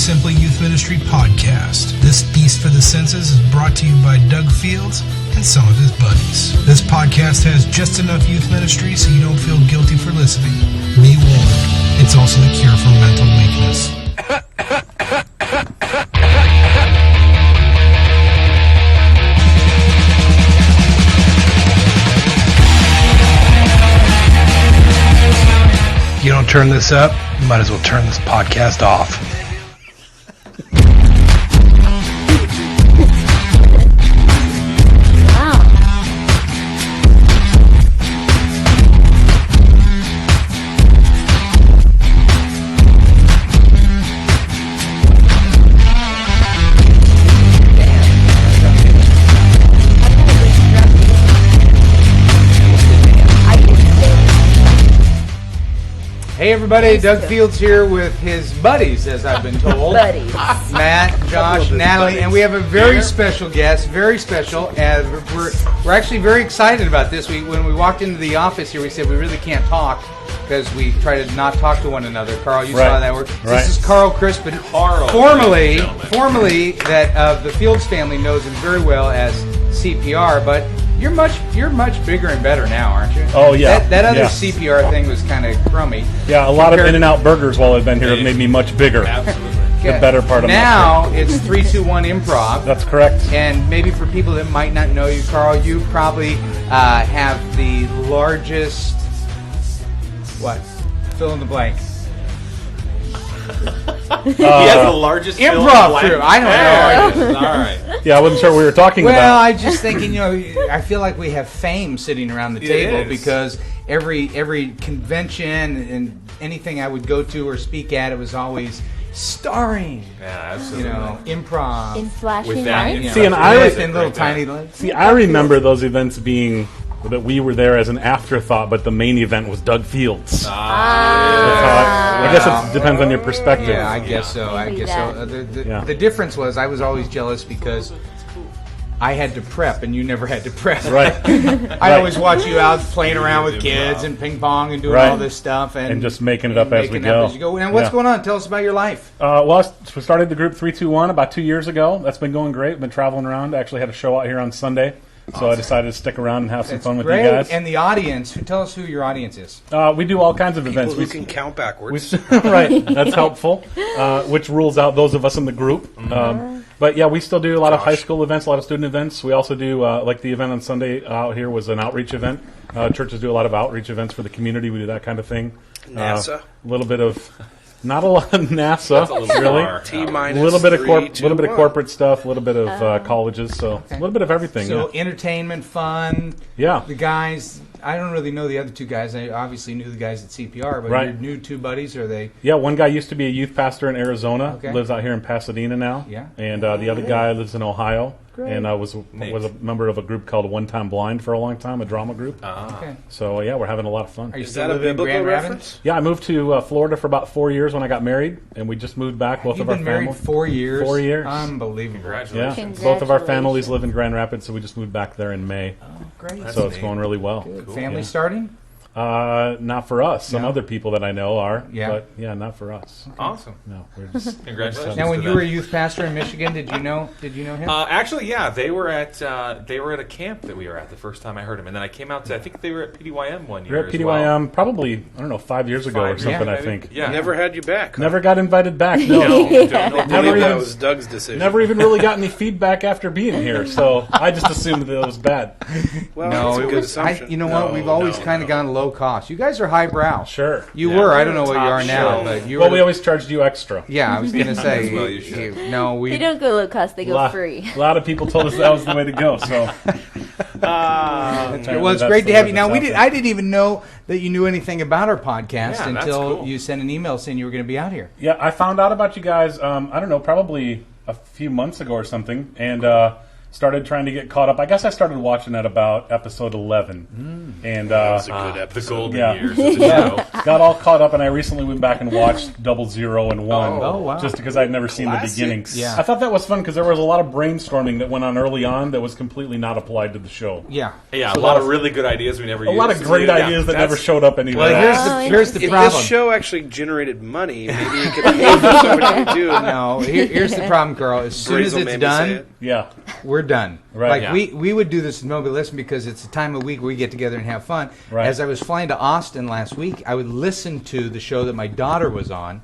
Simply Youth Ministry podcast. This Beast for the Senses is brought to you by Doug Fields and some of his buddies. This podcast has just enough youth ministry so you don't feel guilty for listening. Be warned, it's also the cure for mental weakness. You don't turn this up, you might as well turn this podcast off. Hey everybody, Doug Fields here with his buddies, as I've been told. Buddies. Matt, Josh, Natalie, and we have a very special guest, very special, and we're actually very excited about this. When we walked into the office here, we said we really can't talk because we try to not talk to one another. Carl, you saw that work. Right. This is Carl Crispin, formerly that the Fields family knows him very well as CPR, but you're much bigger and better now, aren't you? Oh, yeah. That other Yeah. CPR thing was kind of crummy. Yeah, a lot of In-N-Out burgers while I've been here have made me much bigger. Absolutely. The better part of now it's 3-2-1 improv. That's correct. And maybe for people that might not know you, Carl, you probably have the largest. What? Fill in the blank. He has the largest Improv crew. I don't know. All right. Yeah, I wasn't sure what we were talking Well, about. I just thinking, I feel like we have fame sitting around the It table is. because every convention and anything I would go to or speak at, it was always starring. Yeah, absolutely. Improv. In flashing With that, lights. See, and I was- in little tiny lights. See, I remember those events being that we were there as an afterthought, but the main event was Doug Fields. I guess it depends on your perspective. Yeah, I guess so. I Maybe guess that. so. Yeah. The difference was I was always jealous because I had to prep and you never had to prep. Right. I always watch you out playing around with kids and ping pong and doing Right. all this stuff And just making it up as we making go. you go. And what's Yeah. going on? Tell us about your life. Well, we started the group 321 about 2 years ago. That's been going great. Been traveling around. I actually had a show out here on Sunday. So I decided to stick around and have some That's fun with great. you guys. And the audience. Tell us who your audience is. We do all kinds of events. People who can count backwards. Right, that's helpful, which rules out those of us in the group. But yeah, we still do a lot of high school events, a lot of student events. We also do, like the event on Sunday out here was an outreach event. Churches do a lot of outreach events for the community. We do that kind of thing. NASA. A little bit of, not a lot of NASA, That's a little really. far. A little bit of corporate stuff, a little bit of colleges, so a little bit of everything. So yeah. entertainment, fun. Yeah. The guys. I don't really know the other two guys. I obviously knew the guys at CPR, but Right. your new two buddies, are they? Yeah, one guy used to be a youth pastor in Arizona, Okay. lives out here in Pasadena now. Yeah. And the other guy lives in Ohio. Great. And I was a member of a group called One Time Blind for a long time, a drama group. Okay. So yeah, we're having a lot of fun. Are you Is still that a living in biblical Grand Rapids? reference? Yeah, I moved to Florida for about 4 years when I got married, and we just moved back. Both You've of our been married families. 4 years. 4 years. Unbelievable. Congratulations. Yeah, Congratulations. both of our families live in Grand Rapids, so we just moved back there in May. Great. So it's going really well. Family Yeah. starting? Not for us. Some No. other people that I know are, Yeah. but yeah, not for us. Awesome. No, we're just Congratulations. Now, when to you were a them. youth pastor in Michigan, did you know him? Actually, yeah, they were at a camp that we were at the first time I heard him, and then I came out to, I think they were at PDYM one year. We're at as well. PDYM probably, I don't know, 5 years ago or 5 years, something, I maybe? think. Yeah. Never had you back. Huh? Never got invited back, No, no. don't I Never believe that even- was Doug's decision. Never even really got any feedback after being here, so I just assumed that it was bad. Well, that's a good assumption. You know what? We've always kind of gone low cost. You guys are highbrow. Sure. You Yeah. were. I don't know what you Top are now, shelf. but you Well, were. we always charged you extra. Yeah, I was going to say. Well, you should. No, we. They don't go low cost, they go free. A lot of people told us that was the way to go, so. Well, it's That's great the to have way you. Now, that's out there. I didn't even know that you knew anything about our podcast Yeah, that's until cool. you sent an email saying you were going to be out here. Yeah, I found out about you guys, I don't know, probably a few months ago or something, and started trying to get caught up. I guess I started watching at about episode 11. And That was a good The episode. golden years of the show. got all caught up, and I recently went back and watched 0, and 1. Oh, wow. Just because I'd never seen the Classic. beginnings. Yeah. I thought that was fun because there was a lot of brainstorming that went on early on that was completely not applied to the show. Yeah. Yeah, So a lot that of was- really good ideas we never A used. lot of great Yeah, ideas that that's- never showed up anywhere. Well, here's the If problem. this show actually generated money, maybe you could pay for somebody to do it. No, here's the problem, Carl. As soon as Breezel it's made me say done, it. Yeah. we're done. Right. Like Yeah. we would do this in Nobody Listen because it's a time of week where we get together and have fun. Right. As I was flying to Austin last week, I would listen to the show that my daughter was on,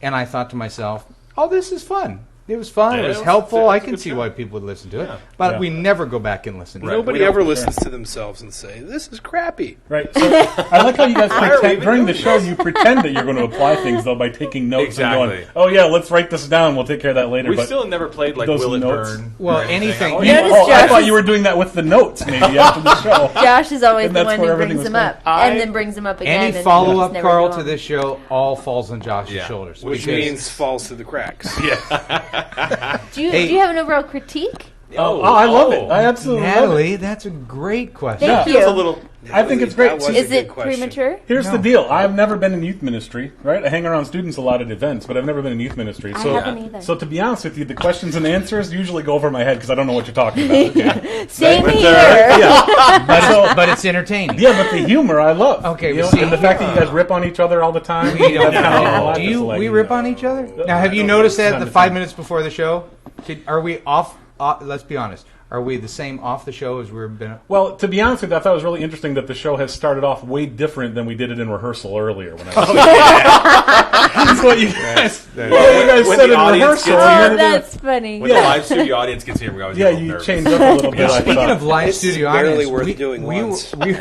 and I thought to myself, "Oh, this is fun. It was fun. Yeah, it was it was- helpful. it was I a can good see time. why people would listen to it." But Yeah. we never go back and listen to it. Nobody We don't- ever listens to themselves and say, "This is crappy." Right. So I like how you guys Why are we pretend even during the doing show. this? You pretend that you're going to apply things though by taking notes and Exactly. going, "Oh yeah, let's write this down. We'll take care of that later." We but still never played like those Will It notes- Burn. Well, or anything. Oh, You- yeah. Notice oh, I Josh thought is- you were doing that with the notes maybe after the show. Josh is always And the that's one where who everything brings was them going. up and then brings them up again. Any and follow just up, never Carl, do to them. this show all falls on Josh's Yeah. shoulders. Which because- means falls through the cracks. Do you Hey. do you have an overall critique? Oh, I love it. I absolutely love it. Natalie, that's a great question. Thank Yeah. you. Feels a little. I think it's great. That was a Is good it question. premature? Here's No. the deal. I've never been in youth ministry, right? I hang around students a lot at events, but I've never been in youth ministry. I So, haven't either. so to be honest with you, the questions and answers usually go over my head because I don't know what you're talking about. Same But, here. yeah. But it's entertaining. Yeah, but the humor I love. Okay, You well, know, see, and the fact that you guys rip on each other all the time. We don't that's kind of know. what I Do you? like. We rip on each other. Now, have you don't noticed think that it's the not 5 the minutes before the show? Are we off? Let's be honest. Are we the same off the show as we've been? Well, to be honest with you, I thought it was really interesting that the show has started off way different than we did it in rehearsal earlier. When I was That's what you guys, what you guys When said the in audience rehearsal. gets Oh, here- that's funny. When the live studio audience gets here, we always Yeah, get a little you nervous. changed up a little bit. I Speaking thought. of live This is studio barely audience, worth we, doing we, once. we, See,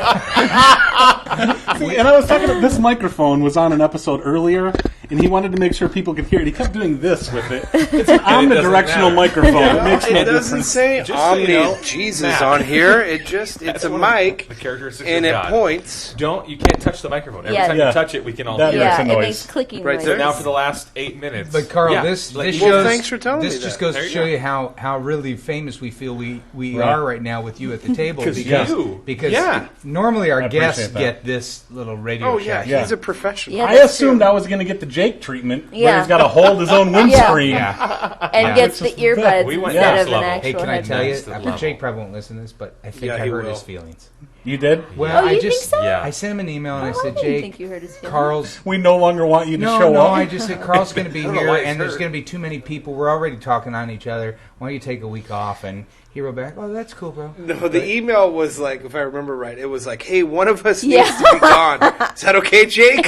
and I was talking about this microphone was on an episode earlier, and he wanted to make sure people could hear it. He kept doing this with it. It's an omnidirectional matter. microphone. It makes no It doesn't difference. say Just so you Omni know, Jesus Matt. on here. It's That's a one of mic, the characteristics and of it God. points. You can't touch the microphone. Every Yeah. time Yeah. you touch it, we can all That hear makes Yeah, a it noise. makes clicking Right noises. there. So now for the last 8 minutes. but Carl, Yeah, this like- this Well, shows. thanks for telling this me just that. goes There to you show go. you how really famous we feel we Right. are right now with you at the table 'Cause because you. because Yeah. normally our I appreciate guests that. get this little radio Oh yeah, chat. Yeah. he's a professional. Yeah. I That's assumed true. I was going to get the Jake treatment, where Yeah. he's got to hold his own windscreen. Yeah. And Yeah. gets It's the just the earbuds We went instead next of an level. actual Hey, can I tell you? Next to the After level. Jake probably won't listen to this, but I think Yeah, I he hurt will. his feelings. You did? Well, Oh, I you just think so? Yeah. I sent him an email and Oh, I I said, didn't Jake, think you hurt his feelings. Carl's. We no longer want you to show No, up. I just said Carl's going to be I don't know here, why he's and there's hurt. going to be too many people. We're already talking on each other. Why don't you take a week off? And he wrote back, "Oh, that's cool, bro." No, the email was like, if I remember right, it was like, "Hey, one of us Yeah. needs to be gone. Is that okay, Jake?"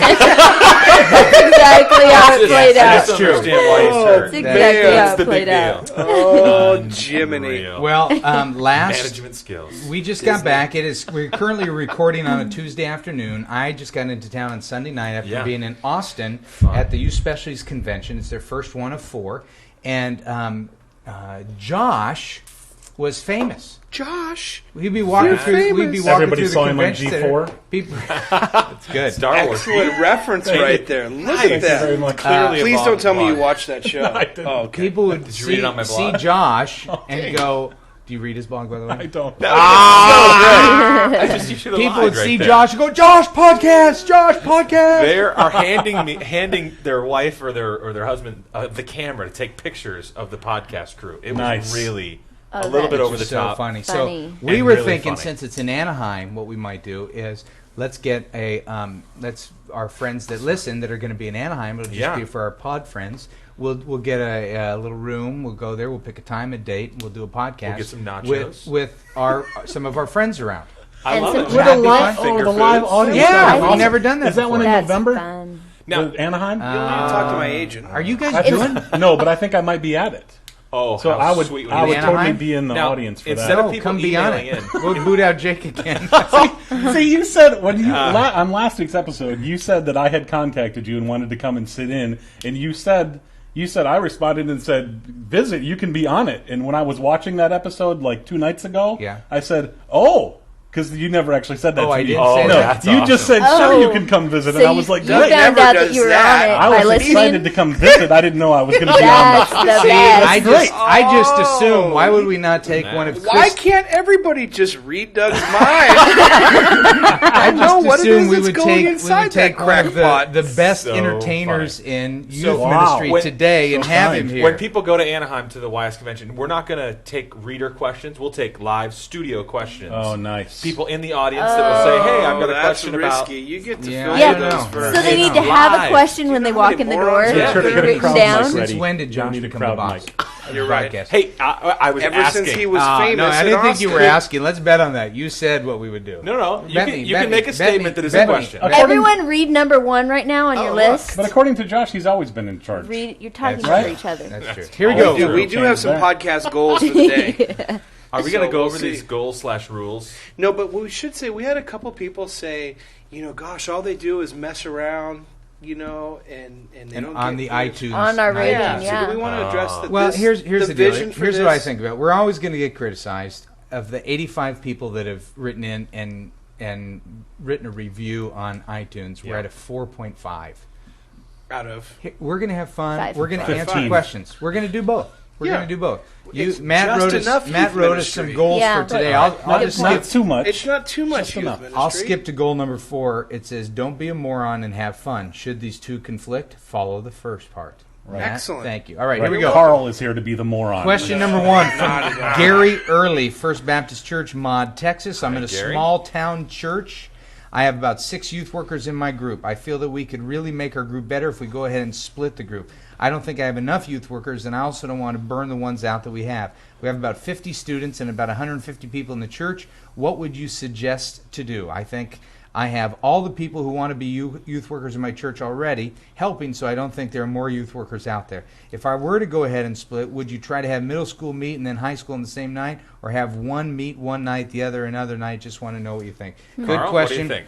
Exactly how it played I out. just understand why he's hurt. That's exactly Man, how That's it the played big out. deal. Oh, Jiminy. Unreal. Well, last Management skills. we just got back. We're currently recording on a Tuesday afternoon. I just got into town on Sunday night after Yeah. being in Austin Fun. at the Youth Specialties Convention. It's their first one of 4, and Josh was famous. Josh, We'd be walking You're through. We'd be famous. walking Everybody through the saw him on convention center. G4? People, it's good. Star Wars. excellent reference right there. Look at Thank you very that. much. Clearly a Please don't tell me you blog. watched that show. I didn't. Oh, okay. People would Did you read it on my see blog? Josh and go, "Do you read his blog, by the way?" I don't. You should have People lied would right see there. Josh and go, "Josh podcast, Josh podcast." They are handing their wife or their husband the camera to take pictures of the podcast crew. It Nice. was really Oh, a little that bit is over the so top. funny. Funny. So we And were really thinking, funny. since it's in Anaheim, what we might do is let's get let's our friends that listen that are going to be in Anaheim. It'll just Yeah. be for our pod friends. We'll get a little room. We'll go there. We'll pick a time and date. And we'll do a podcast. get some nachos. with our some of our friends around. I And love some it. With a happy live- fun. Finger the live foods. audience. Yeah, I we've think- never done that. Is that one in before. That's November? fun. Now, With Anaheim? Talk to my agent. Are you guys doing? No, but I think I might be at it. how So I would sweet I would Anaheim? totally be in the Now, audience for instead that. of people come be on emailing it. in. We'll boot out Jake again. See, you said when you on last week's episode, you said that I had contacted you and wanted to come and sit in, and you said I responded and said, "Visit, you can be on it." And when I was watching that episode like 2 nights ago, Yeah. I said, "Oh, Because you never actually said that Oh, to I me. didn't say No, that. you just said, Oh. sure, you can come visit. And I was like, you great. found never out does that you were that. on it I by was listening. excited to come visit. I didn't know I was going to be on That's that. the See, best. I just assume. Why would we not take one of Why Chris? can't everybody just read Doug's mind? I know just what it assume is we that's would going take inside take that one of crackpot. the best So entertainers funny. in youth So, ministry when- today and so have kind. him here. When people go to Anaheim to the YS convention, we're not going to take reader questions. We'll take live studio questions. Oh, nice. People in the audience that will say, "Hey, I've got a that's question risky. about." You get to Yeah, fill I Yeah, don't know. those first. so they need to It's have a live. question when Do they you know walk how in the many door. morons Yeah, sure, get a Written crowd down. mic ready. Since when did Josh need a become the crowd boss? mic. You're right. Broadcast. Hey, I was Ever asking. since he was No, famous, I in didn't think you were Austin. asking. Let's bet on that. You said what we would do. No. You Bet can me, you bet can me, make a bet statement me, that is a bet me. question. Okay. Everyone read number 1 right now on your list. But according to Josh, he's always been in charge. Read. You're talking That's over right. each other. That's true. Here we Oh, go. We do have some There. podcast goals for the day. Are we going to So go we'll over see. these goals/rules? No, but we should say we had a couple people say, gosh, all they do is mess around, and they And don't on get the views. iTunes. On our night. rating, Yeah. yeah. So do we want to address the Well, here's the deal. vision for Here's this? what I think about. We're always going to get criticized. Of the 85 people that have written in and written a review on iTunes, we're Yeah. at a 4.5. Out of We're going to have fun. 5. We're going to 15. answer questions. We're going to do both. We're Yeah. going to do both. It's Matt just wrote us. enough Matt youth wrote us ministry. some goals Yeah. for today. But- I'll Good just point. Not skip. too much. it's not too much Just youth enough. ministry. I'll skip to goal number 4. It says, "Don't be a moron and have fun. Should these two conflict, follow the first part." Matt, Excellent. Thank you. All right, Right. here we go. Carl is here to be the moron. Question number 1 from Gary Early, First Baptist Church, Maud, Texas. I'm in a Gary. small town church. I have about 6 youth workers in my group. I feel that we could really make our group better if we go ahead and split the group. I don't think I have enough youth workers, and I also don't want to burn the ones out that we have. We have about 50 students and about 150 people in the church. What would you suggest to do? I think I have all the people who want to be youth workers in my church already helping, so I don't think there are more youth workers out there. If I were to go ahead and split, would you try to have middle school meet and then high school on the same night, or have one meet one night, the other another night? Just want to know what you think. Good Carl, question. What do you think?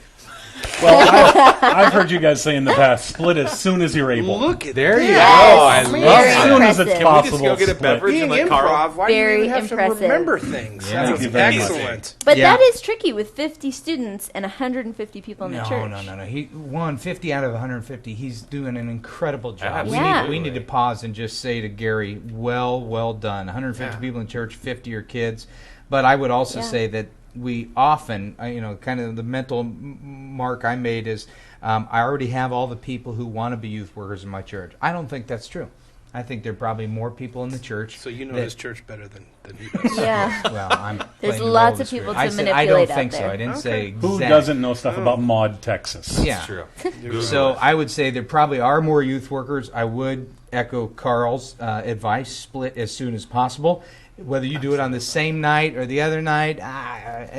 Well, I've heard you guys say in the past, split as soon as you're able. Look at There you that. go. I Yes. love Very as soon as it's impressive. Can we possible. just go get a split. beverage Being and let improv, Carl? why do Very you even have impressive. to remember things? Yeah. That's Thank you very much. excellent. But Yeah. that is tricky with 50 students and 150 people in the church. No. He won 50 out of 150. He's doing an incredible job. Yeah. We need to pause and just say to Gary, well done. 150 Yeah. people in church, 50 are kids. But I would also Yeah. say that we often, kind of the mental mark I made is I already have all the people who want to be youth workers in my church. I don't think that's true. I think there are probably more people in the church. So you know that- this church better than he does. Yeah. Well, I'm There's playing the role lots the of people Spirit. to I said, I manipulate don't out think so. there. I didn't say Who exact. doesn't know stuff about Maud, Texas? Yeah. It's true. So I would say there probably are more youth workers. I would echo Carl's advice: split as soon as possible. Whether you do it on the same night or the other night,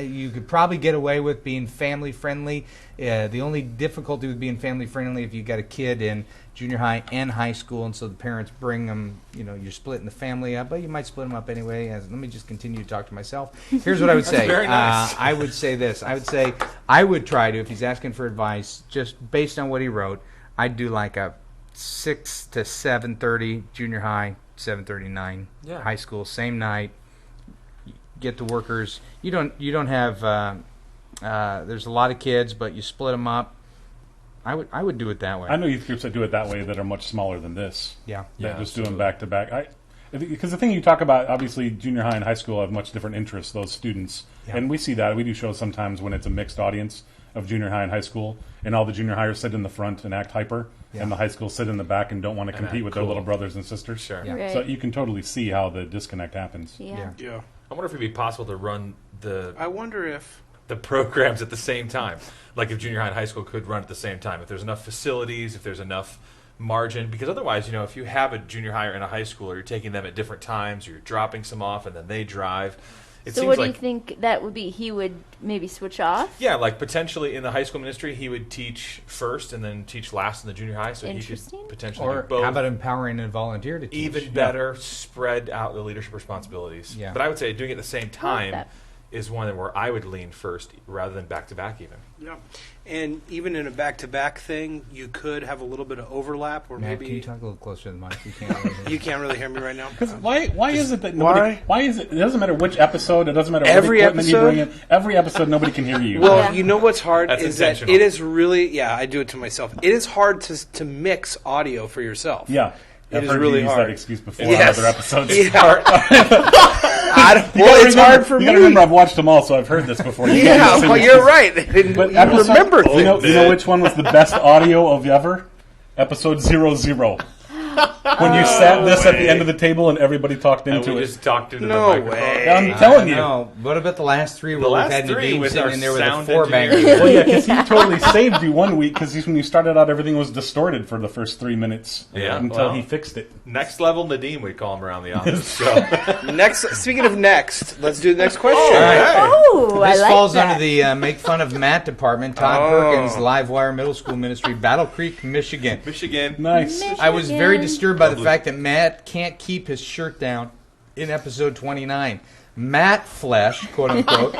you could probably get away with being family friendly. The only difficulty with being family friendly if you got a kid in junior high and high school, and so the parents bring them. You're splitting the family up, but you might split them up anyway. Let me just continue to talk to myself. Here's what I would say. very nice. I would say this. I would say I would try to, if he's asking for advice, just based on what he wrote, I'd do like a 6 to 7:30 junior high, 7:39 Yeah. high school, same night. Get the workers. You don't have. There's a lot of kids, but you split them up. I would do it that way. I know youth groups that do it that way that are much smaller than this. Yeah. That just do them absolutely. back to back. Because the thing you talk about, obviously, junior high and high school have much different interests, those students. Yeah. And we see that. We do shows sometimes when it's a mixed audience of junior high and high school, and all the junior hires sit in the front and act hyper, and the high school sit in the back and don't want to compete act with their cool. little brothers and sisters. Sure. Yeah. Right. So you can totally see how the disconnect happens. Yeah. Yeah. I wonder if it'd be possible to run the I wonder if programs at the same time. Like if junior high and high school could run at the same time. If there's enough facilities, if there's enough margin. Because otherwise, if you have a junior high and a high schooler, you're taking them at different times, or you're dropping some off and then they drive. It So seems what do like you think that would be? He would maybe switch off? yeah, like potentially in the high school ministry, he would teach first and then teach last in the junior high, so he Interesting. could potentially Or do both. how about empowering a volunteer to teach? Even better, spread out the leadership responsibilities. Yeah. But I would say doing it at the same time that. is one where I would lean first rather than back-to-back even. Yeah. And even in a back-to-back thing, you could have a little bit of overlap, or Matt, maybe can you talk a little closer to the mic? You can't really hear you can't really hear me right now. Why is it that nobody? Why is it? It doesn't matter which episode. It doesn't matter Every what equipment you bring episode? in. Every episode, nobody can hear you. Well, Yeah. you know what's hard That's is that intentional. it is really, yeah, I do it to myself. It is hard to mix audio for yourself. yeah, It I've is heard really you use hard. that excuse before Yes. on other episodes. Yeah. You Well, gotta it's remember- hard for you me. gotta remember, I've watched them all, so I've heard this before. You Yeah, can't well, say- you're right. I didn't But even episode- remember you know things. which one was the best audio of ever? Episode 00. When you sat this at the end of the table and everybody talked And into we it. just talked into No the microphone. way. I'm telling you. No, what about the last three? Where The last we've had three Nadeem with sitting our in there with a sound four-banger. engineer. Well, yeah, because he totally saved you one week because when you started out, everything was distorted for the first 3 minutes Yeah, until well. he fixed it. Next level Nadeem, we call him around the office. So. Next, speaking of next, let's do the next question. Oh, I This like falls that. under the Make Fun of Matt department. Todd Oh. Perkins, Livewire Middle School Ministry, Battle Creek, Michigan. Michigan. Nice. I was very Michigan. disturbed by the fact that Matt can't keep his shirt down in episode 29. Matt Flesh, quote unquote,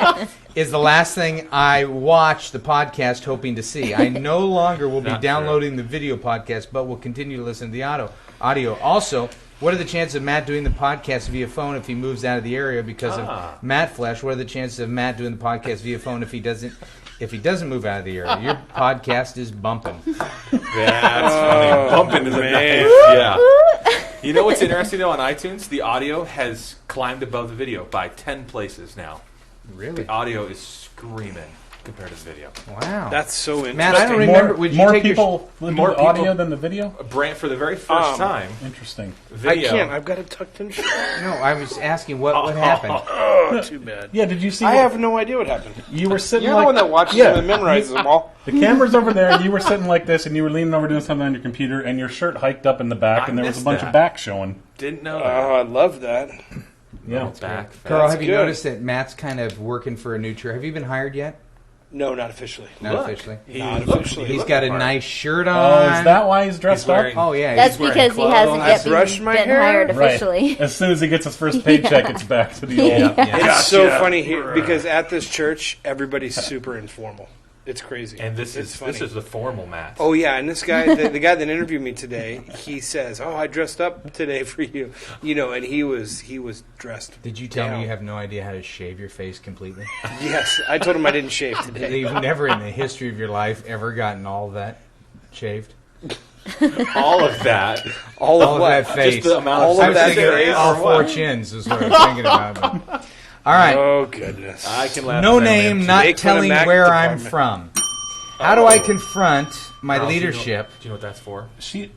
is the last thing I watch the podcast hoping to see. I no longer will be Not downloading the video podcast, but will continue to listen to the audio. Also, what are the chances of Matt doing the podcast via phone if he moves out of the area because of Matt Flesh? What are the chances of Matt doing the podcast via phone if he doesn't move out of the area? Your podcast is bumping. That's funny. Bumping is a man. nice. Yeah. You know what's interesting though on iTunes? The audio has climbed above the video by 10 places now. Really? The audio is screaming compared to the video. Wow. That's so interesting. Matt, I don't remember. Would you more take your people listen more to the audio people- than the video? Brand for the very first time. Interesting. I Video. can't. I've got it tucked in. No, I was asking what happened. Oh, too bad. Yeah, did you see? I what- have no idea what happened. You were sitting You're like the one that watches yeah, them and memorizes them all. The camera's over there, and you were sitting like this, and you were leaning over doing something on your computer, and your shirt hiked up in the back, I and there was a missed bunch that. of back showing. Didn't know Oh, that. I love that. Yeah. Back. Carl, That's have you good. noticed that Matt's kind of working for a new church? Have you been hired yet? No, not officially. Not Look, officially. He Not looks- officially. he He's looks got a smart. nice shirt Oh, on. is that why he's dressed He's wearing- up? Oh yeah. That's He's wearing because he clothes. hasn't I yet brushed my been hair. hired Right. officially. As soon as he gets his first paycheck, it's back to the old. Yeah. It's so funny here because at this church, everybody's super informal. It's crazy. And this It's is funny. the formal Matt. Oh yeah, and this guy, the guy that interviewed me today, he says, "Oh, I dressed up today for you," and he was dressed. Did you tell down. me you have no idea how to shave your face completely? Yes, I told him I didn't shave That today. You've never in the history of your life ever gotten all of that shaved? All of that. All All of of what? that face. Just the amount All of of that there face. is all or four what? chins is what I was thinking about. But- All right. Oh goodness! I can laugh. No at that, name, man. not Make fun of telling Mac where I'm department. from. How do I confront my Carl, leadership? Do you know what that's for?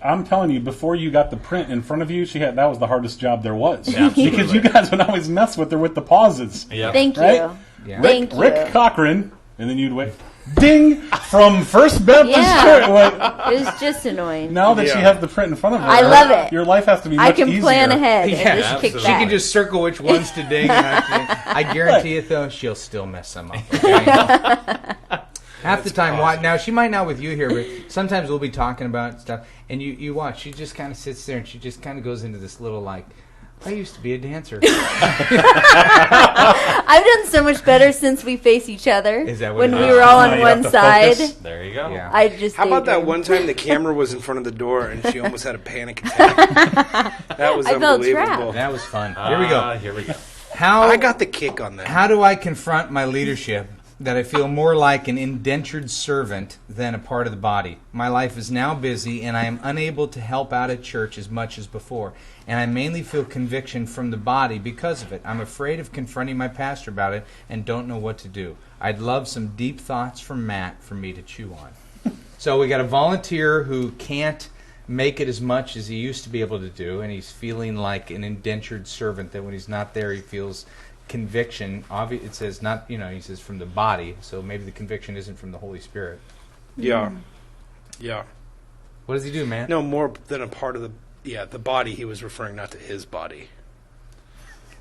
I'm telling you, before you got the print in front of you, that was the hardest job there was. Yeah, Because you guys would always mess with her with the pauses. Yeah. Thank you. Right? Yeah. Thank you. Rick Cochran, and then you'd wait. Ding! From First Baptist Yeah. Church. Like, It was just annoying. now that she Yeah. has the print in front of her, I love it. Your life has to be I much can easier. plan ahead Yeah, and just kick absolutely. She back. can just circle which ones to ding. I guarantee it, though, she'll still mess them up. Okay? Half the time, now she might not with you here, but sometimes we'll be talking about stuff, and you watch. She just kind of sits there, and she just kind of goes into this little like, I used to be a dancer. I've done so much better since we face each other. Is that what when it we is? were all Now on you have one to side? focus. There you go. Yeah. I just. How about that daydreamed. one time the camera was in front of the door and she almost had a panic attack? That was I felt unbelievable. trapped. That was fun. Here we go. Here we go. How I got the kick on that. How do I confront my leadership that I feel more like an indentured servant than a part of the body? My life is now busy, and I am unable to help out at church as much as before. And I mainly feel conviction from the body because of it. I'm afraid of confronting my pastor about it and don't know what to do. I'd love some deep thoughts from Matt for me to chew on. So we got a volunteer who can't make it as much as he used to be able to do, and he's feeling like an indentured servant, that when he's not there he feels conviction. It says not, he says from the body, so maybe the conviction isn't from the Holy Spirit. Yeah. Yeah. What does he do, man? No, more than a part of the body he was referring, not to his body.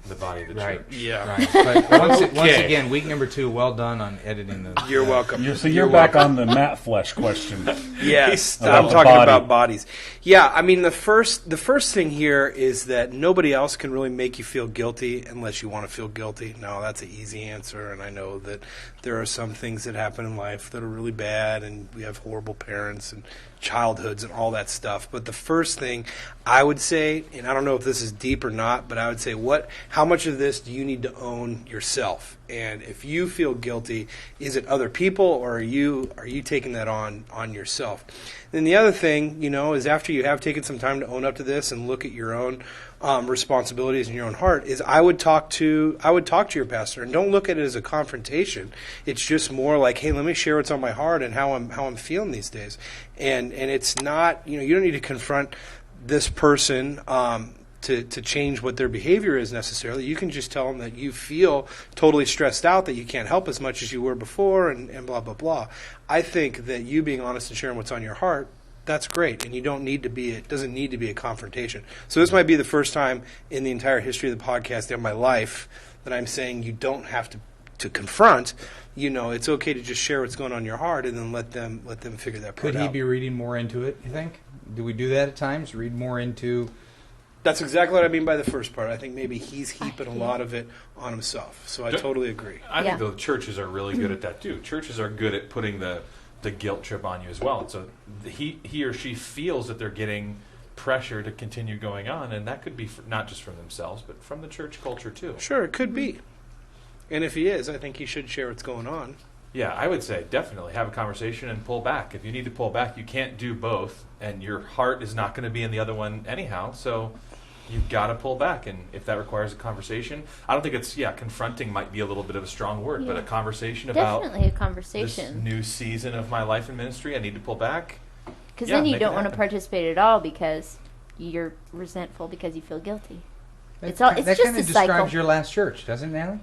the body of the Right. church. Yeah. Right. But once Okay. again, week number 2, well done on editing the. You're welcome. You're back on the Matt Flesh question. Yes, About I'm the talking body. about bodies. Yeah, I mean the first thing here is that nobody else can really make you feel guilty unless you want to feel guilty. No, that's an easy answer, and I know that there are some things that happen in life that are really bad, and we have horrible parents and childhoods and all that stuff. But the first thing I would say, and I don't know if this is deep or not, but I would say how much of this do you need to own yourself? And if you feel guilty, is it other people, or are you taking that on yourself? Then the other thing, is after you have taken some time to own up to this and look at your own responsibilities in your own heart, is I would talk to your pastor, and don't look at it as a confrontation. It's just more like, hey, let me share what's on my heart and how I'm feeling these days. And it's not, you don't need to confront this person to change what their behavior is necessarily. You can just tell them that you feel totally stressed out, that you can't help as much as you were before, and blah, blah, blah. I think that you being honest and sharing what's on your heart, that's great, and it doesn't need to be a confrontation. So this might be the first time in the entire history of the podcast in my life that I'm saying you don't have to confront. It's okay to just share what's going on in your heart, and then let them figure that part out. Could he be reading more into it, you think? Do we do that at times? Read more into... That's exactly what I mean by the first part. I think maybe he's heaping a lot of it on himself. So I totally agree. I Yeah. think the churches are really good at that too. Churches are good at putting the guilt trip on you as well. And so he or she feels that they're getting pressure to continue going on, and that could be not just from themselves, but from the church culture too. Sure, it could be. And if he is, I think he should share what's going on. Yeah, I would say definitely have a conversation and pull back. If you need to pull back, you can't do both, and your heart is not going to be in the other one anyhow, so you've got to pull back. And if that requires a conversation, I don't think it's, confronting might be a little bit of a strong word, but a conversation about Definitely a this conversation. new season of my life in ministry, I need to pull back. Because Yeah, then you make it don't want to happen. participate at all because you're resentful because you feel guilty. That It's just kind a of cycle. describes your last church, doesn't it, Natalie?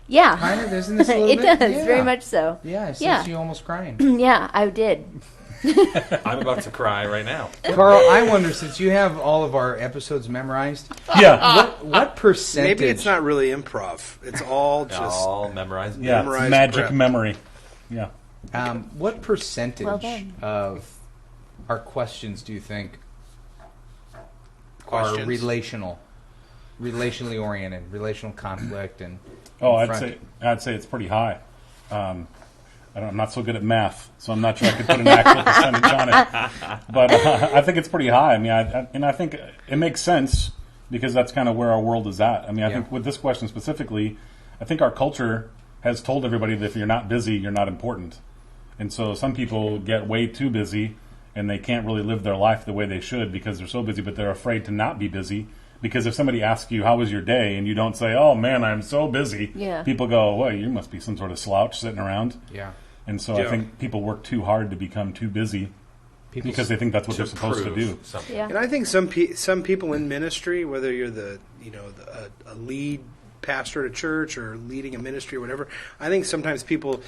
Yeah. Kind of, isn't this a little it bit? does, Yeah. very much so. Yeah, I Yeah. see you almost crying. Yeah, I did. I'm about to cry right now. Carl, I wonder, since you have all of our episodes memorized, Yeah, what percentage... Maybe it's not really improv. It's all just... All memorized. yeah, Memorized magic prep. memory. Yeah. what percentage Well done. of our questions do you think Questions? are relationally oriented, relational conflict, and Oh, confronting? I'd say it's pretty high. I'm not so good at math, so I'm not sure I could put an actual percentage on it. But I think it's pretty high. I mean, I think it makes sense because that's kind of where our world is at. I mean, I think with this question specifically, I think our culture has told everybody that if you're not busy, you're not important. And so some people get way too busy and they can't really live their life the way they should because they're so busy, but they're afraid to not be busy. Because if somebody asks you, how was your day, and you don't say, oh, man, I'm so busy, Yeah. people go, well, you must be some sort of slouch sitting around. Yeah. And so Yeah. I think people work too hard to become too busy because they think that's what they're supposed to do. Something. Yeah. And I think some people in ministry, whether you're a lead pastor at a church or leading a ministry or whatever, I think sometimes people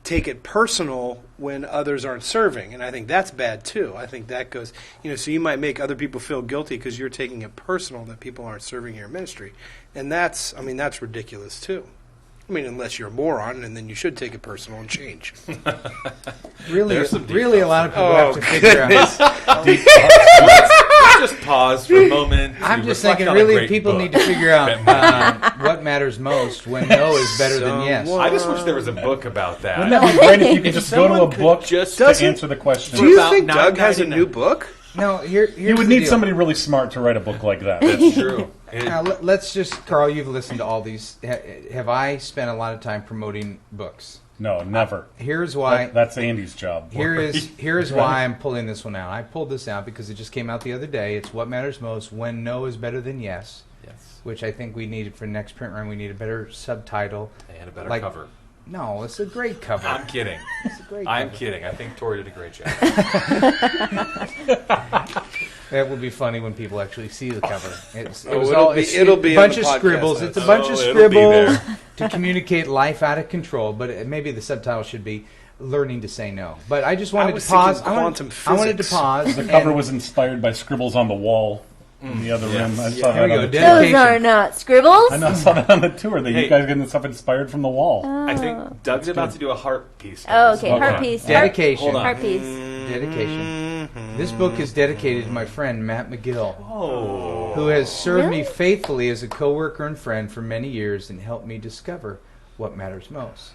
take it personal when others aren't serving, and I think that's bad too. I think that goes, so you might make other people feel guilty because you're taking it personal that people aren't serving your ministry, and that's ridiculous too. I mean, unless you're a moron, and then you should take it personal and change. Really, There's some deep really, a thoughts lot of there. people have to figure out. Just pause for a moment. I'm to just reflect thinking, on a really, great people book. need to figure out what matters most when no is better than yes. Someone- I just wish there was a book about that. Wouldn't that be great if you could just go to a someone could book just- to Doesn't- answer the question? Do you about think Doug has a $9.99. new book? No, here's You would the need deal. somebody really smart to write a book like that. That's true. Now, let's just, Carl, you've listened to all these. Have I spent a lot of time promoting books? No, never. Here's why. That's Andy's job. Here's why I'm pulling this one out. I pulled this out because it just came out the other day. It's what matters most when no is better than yes, Yes. which I think we needed for next print run. We need a better subtitle. And a better Like- cover. No, it's a great cover. I'm kidding. It's a great I'm cover. kidding. I think Tori did a great job. That would be funny when people actually see the cover. It'll be a bunch in of the podcast scribbles. notes. It's a bunch of it'll be scribbles there. to communicate life out of control. But maybe the subtitle should be "Learning to Say No." But I just wanted was to pause. thinking quantum I wanted to physics. pause. The cover and- was inspired by scribbles on the wall. in the other room. I saw Here that we on go. the tour. Those Dedication. are not scribbles. I know, I saw that on the tour. That Hey. you guys getting stuff inspired from the wall. I think Doug's about to do a heart piece. Oh, guys. okay. Okay. Heart piece. Dedication. Hold on. Heart piece. Dedication. This book is dedicated to my friend Matt McGill, Oh. who has served Really? me faithfully as a coworker and friend for many years and helped me discover what matters most.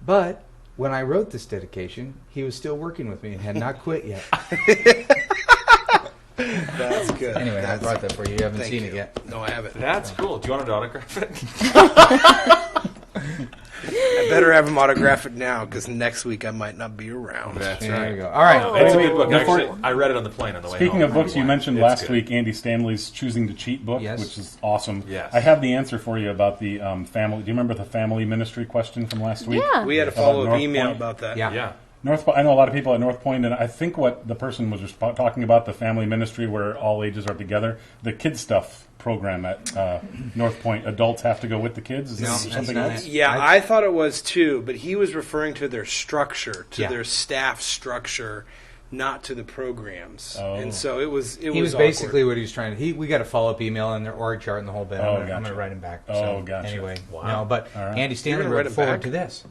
But when I wrote this dedication, he was still working with me and had not quit yet. That's good. Anyway, I That's- brought that for you. You haven't thank seen you. it yet. No, I haven't. That's cool. Do you want him to autograph it? I better have him autograph it now because next week I might not be around. That's There right. you go. All right. It's a Wait, good book. before- Actually, I read it on the plane on the way Speaking home. of books, you mentioned It's last good. week Andy Stanley's Choosing to Cheat book, Yes. which is awesome. Yes. I have the answer for you about the family. Do you remember the family ministry question from last week? Yeah. We had a About follow-up North email Point? about that. Yeah. Yeah. North Point. I know a lot of people at North Point, and I think what the person was just talking about, the family ministry where all ages are together. The kids stuff program at North Point, adults have to go with the kids. Is No, there that's something not else? it. Yeah, I thought it was too, but he was referring to their structure, to Yeah. their staff structure, not to the programs. Oh. And so it was. He was basically what he was trying to. We got a follow-up email and their org chart and the whole bit. Oh, I'm going gotcha. to write him back. Oh, so, gotcha. Anyway, Wow. no, but All right. Andy Stanley You're gonna write wrote it forward back? to this.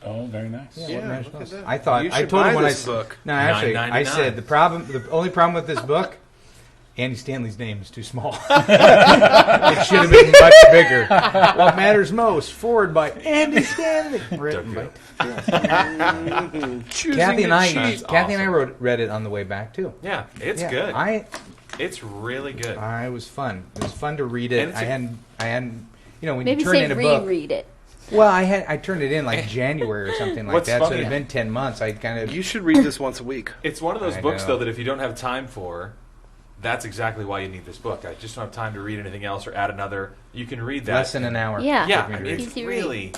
Oh, very nice. Yeah, What matters look at most. that. I thought You I should told him buy when this I book. No, actually, I $9.99. said the only problem with this book, Andy Stanley's name is too small. It should have been much bigger. What matters most? Forward by Andy Stanley. Written by Kathy and I read it on the way back too. Yeah, it's Yeah, good. It's really good. I was fun. It was fun to read it. And it's I hadn't. You know, when Maybe you turn say in a book. reread it. Well, I turned it in like January or something like What's that. So funny- it had been 10 months. I kind of. You should read this once a week. It's one of those I books, know. though, that if you don't have time for, that's exactly why you need this book. I just don't have time to read anything else or add another. You can read that. Less than an hour. Yeah. Yeah, Took me to it's read. Easy read. really,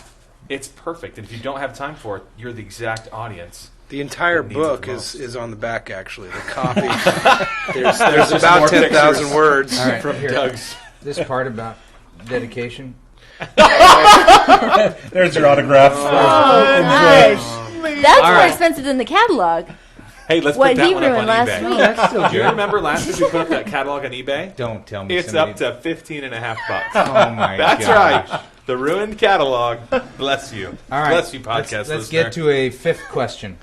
it's perfect. And if you don't have time for it, you're the exact audience. The entire Needs book the is, most. is on the back, actually. The copy. there's just about more 10,000 pictures. words. All right, From here. Doug's. This part about dedication. There's your autograph. Oh, nice. That's more right. expensive than the catalog. Hey, let's What put that he one up on ruined last eBay. week. That's still Do you good. remember last week we put up that catalog on eBay? Don't tell me It's somebody- up to $15.50. Oh my That's gosh. right. The ruined catalog. Bless you. All right. Bless you, podcast Let's listener. get to a fifth question.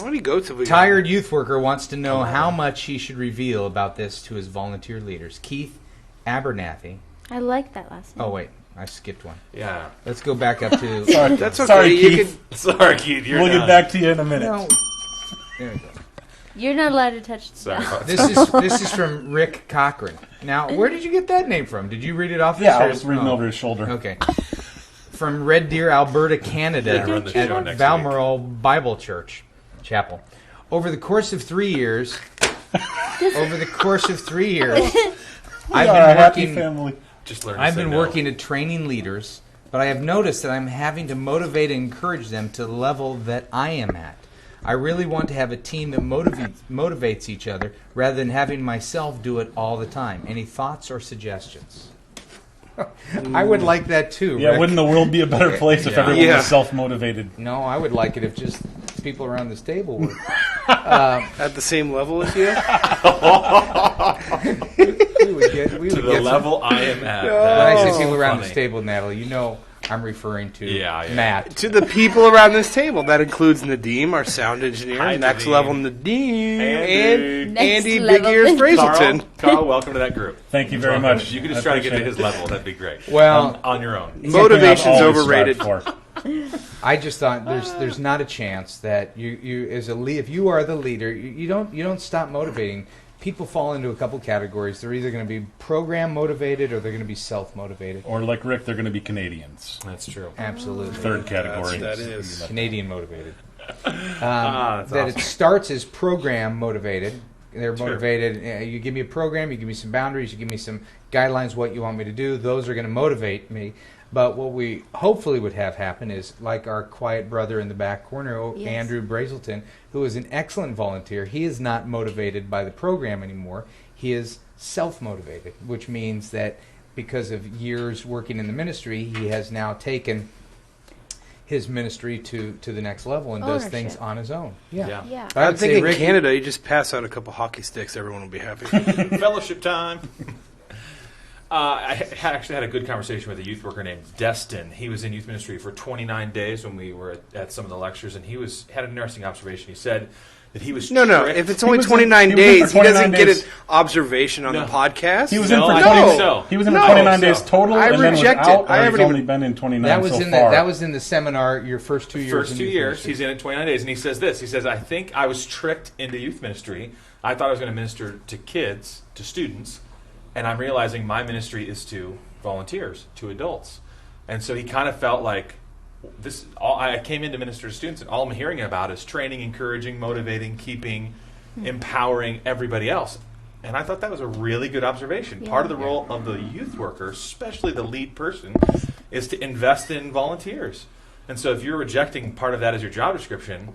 How many goats have we got? Tired youth worker wants to know how much he should reveal about this to his volunteer leaders. Keith Abernathy. I like that last name. Oh wait, I skipped one. Yeah. Let's go back up to. Sorry, That's okay. Sorry, you Keith. Sorry, Keith. You're We'll done. get back to you in a minute. No. There we go. You're not allowed to touch the Sorry stuff. about This is from Rick Cochran. Now, where did you get that name from? Did you read it off? Yeah, I this, was or- reading oh. over his shoulder. Okay. From Red Deer, Alberta, Canada, Yeah, run the show at next Balmoral Bible Church Chapel. Over the course of 3 years, I've We been are a happy working. family. Just learn to I've say been no. working at training leaders, but I have noticed that I'm having to motivate and encourage them to the level that I am at. I really want to have a team that motivates each other rather than having myself do it all the time. Any thoughts or suggestions? I would like that too. Yeah, Rick. wouldn't the world be a better place if Yeah. everyone Yeah. was self-motivated? No, I would like it if just people around this table were. At the same level as you? We would get, we To would the get level I am at. When I That's say people around funny. this table, Natalie, you know I'm referring to Yeah, yeah. Matt. To the people around this table. That includes Nadeem, our sound engineer. Hi, Next Nadeem. level Nadeem. Andy. And Next Andy level Big Ears Nadeem. Brazelton. Carl, welcome to that group. Thank you very much. You can just I try to get to appreciate his it. level. That'd be great. Well, On your own. Motivation's Something I've always overrated. strived for. I just thought there's not a chance that you as a if you are the leader, you don't stop motivating. People fall into a couple categories. They're either going to be program motivated or they're going to be self motivated. Or like Rick, they're going to be Canadians. That's true. Absolutely. Third category. That is. Canadian motivated. That's That awesome. it starts as program motivated. They're motivated. You give me a program, you give me some boundaries, you give me some guidelines, what you want me to do. Those are going to motivate me. But what we hopefully would have happen is like our quiet brother in the back corner, Yes. Andrew Brazelton, who is an excellent volunteer. He is not motivated by the program anymore. He is self-motivated, which means that because of years working in the ministry, he has now taken his ministry to the next level and does Ownership. things on his own. Yeah. Yeah. I I would think say, in Rick, Canada, you just pass out a couple hockey sticks, everyone will be happy. Fellowship time. I actually had a good conversation with a youth worker named Destin. He was in youth ministry for 29 days when we were at some of the lectures, and he had an interesting observation. He said that he was No. tricked. If it's only was in- 29 he was in days, for he doesn't 29 get days. an observation on No. the podcast. He was No, in for I 20. think so. He was in No. for 29 days So, total, I and then was reject it. out. I Or haven't he's even- only been in 29 That was so in far. that was in the seminar. Your first 2 years. First in 2 youth years, ministry. he's in it 29 days, and he says this. He says, I think I was tricked into youth ministry. I thought I was going to minister to kids, to students, and I'm realizing my ministry is to volunteers, to adults. And so he kind of felt like I came in to minister to students, and all I'm hearing about is training, encouraging, motivating, keeping, empowering everybody else. And I thought that was a really good observation. Yeah. Part of the role of the youth worker, especially the lead person, is to invest in volunteers. And so if you're rejecting part of that as your job description,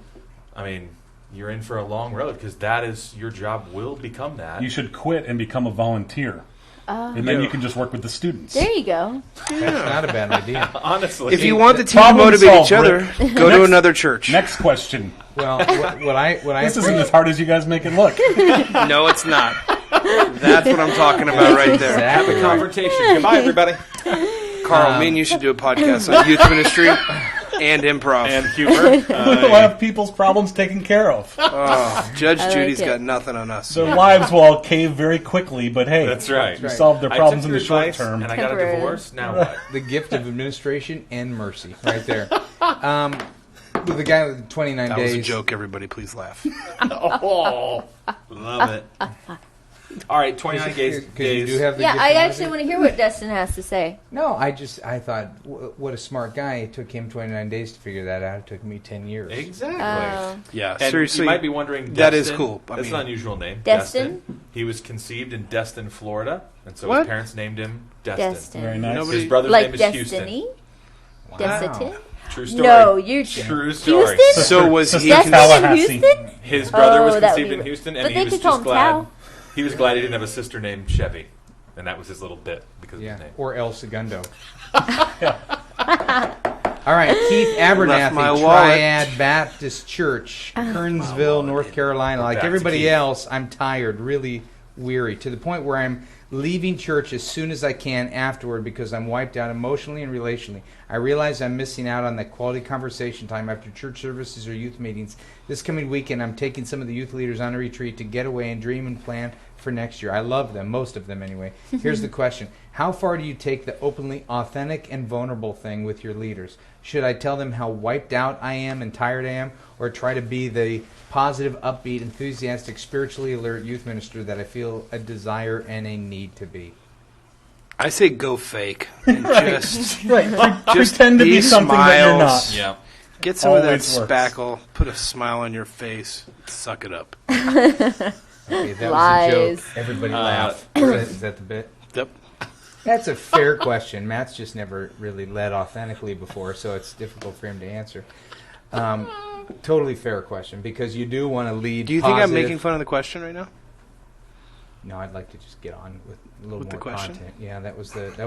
I mean, you're in for a long road, because that is, your job will become that. You should quit and become a volunteer. And then you can just work with the students. There you go. That's not a bad idea. Honestly. If you want the team to Problem motivate solved, each other, Rick. go to Next- another church. Next question. Well, what I This isn't as hard as you guys make it look. No, it's not. That's what I'm talking about right there. have a confrontation. Goodbye, everybody. Carl, me and you should do a podcast on youth ministry and improv. And humor. We'll have people's problems taken care of. Judge I like Judy's it. got nothing on us. Their lives will all cave very quickly, but hey, That's right. you solved their problems I in took the your short advice, term. and I got a Temporarily. divorce. Now what? the gift of administration and mercy, right there. With the guy with 29 That days. was a joke, everybody. Please laugh. Oh, love it. All right, 29 days. Because you do have the Yeah, gift I of actually mercy. want to hear what Destin has to say. No, I thought, what a smart guy. It took him 29 days to figure that out. It took me 10 years. Exactly. Yeah, And seriously. you might be wondering, that is Destin, cool. I That's mean- an unusual name. Destin? He was conceived in Destin, Florida, and so What? his parents named him Destin. Destin. Very nice. Nobody- His brother's Like name is Destiny? Wow. Destin? True story. No, you're True story. Houston? So was he Sister Destin Tallahassee. in Houston? His brother Oh, was that would conceived be in weird. Houston, But and he they was could call just him glad. Tal. He was glad he didn't have a sister named Chevy, and that was his little bit because of Yeah, his name. or El Segundo. All right, Keith Abernathy, my wallet. Triad Baptist Church, Kernsville, North Carolina. Like Back to everybody Keith. else, I'm tired, really weary, to the point where I'm leaving church as soon as I can afterward because I'm wiped out emotionally and relationally. I realize I'm missing out on that quality conversation time after church services or youth meetings. This coming weekend, I'm taking some of the youth leaders on a retreat to get away and dream and plan for next year. I love them, most of them anyway. Here's the question. How far do you take the openly authentic and vulnerable thing with your leaders? Should I tell them how wiped out I am and tired I am, or try to be the positive, upbeat, enthusiastic, spiritually alert youth minister that I feel a desire and a need to be? I say go fake. And just Right. Just Pretend to be be something that you're not. smiles. Yeah. get some of that Always works. spackle, put a smile on your face, suck it up. Okay, that was a Lies. joke. Everybody laugh. Is that the bit? Yep. That's a fair question. Matt's just never really led authentically before, so it's difficult for him to answer. Totally fair question, because you do want to lead. Do you think I'm positive- making fun of the question right now? No, I'd like to just get on with a little With the more question? content. Yeah, that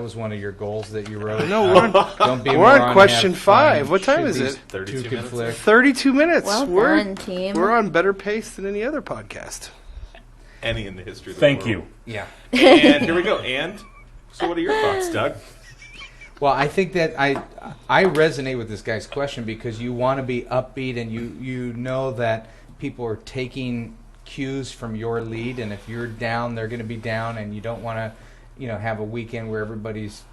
was one of your goals that you wrote. No, we're on, Don't be a we're on moron, question have fun. 5. What time Should is these it? 32 two minutes. conflict? 32 minutes. Well we're, done, team. We're on better pace than any other podcast. Any in the history of the Thank world. you. Yeah. And here we go. And so what are your thoughts, Doug? Well, I think that I resonate with this guy's question because you want to be upbeat and you know that people are taking cues from your lead, and if you're down, they're going to be down, and you don't want to, have a weekend where everybody's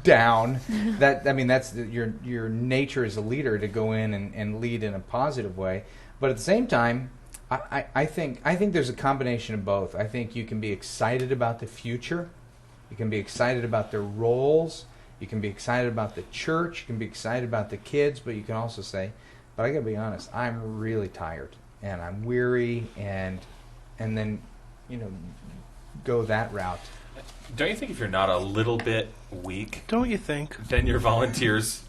down. That's your nature as a leader to go in and lead in a positive way. But at the same time, I think there's a combination of both. I think you can be excited about the future. You can be excited about their roles. You can be excited about the church. You can be excited about the kids. But you can also say, but I got to be honest, I'm really tired and I'm weary, and then, go that route. Don't you think if you're not a little bit weak, Don't you think? then your volunteers...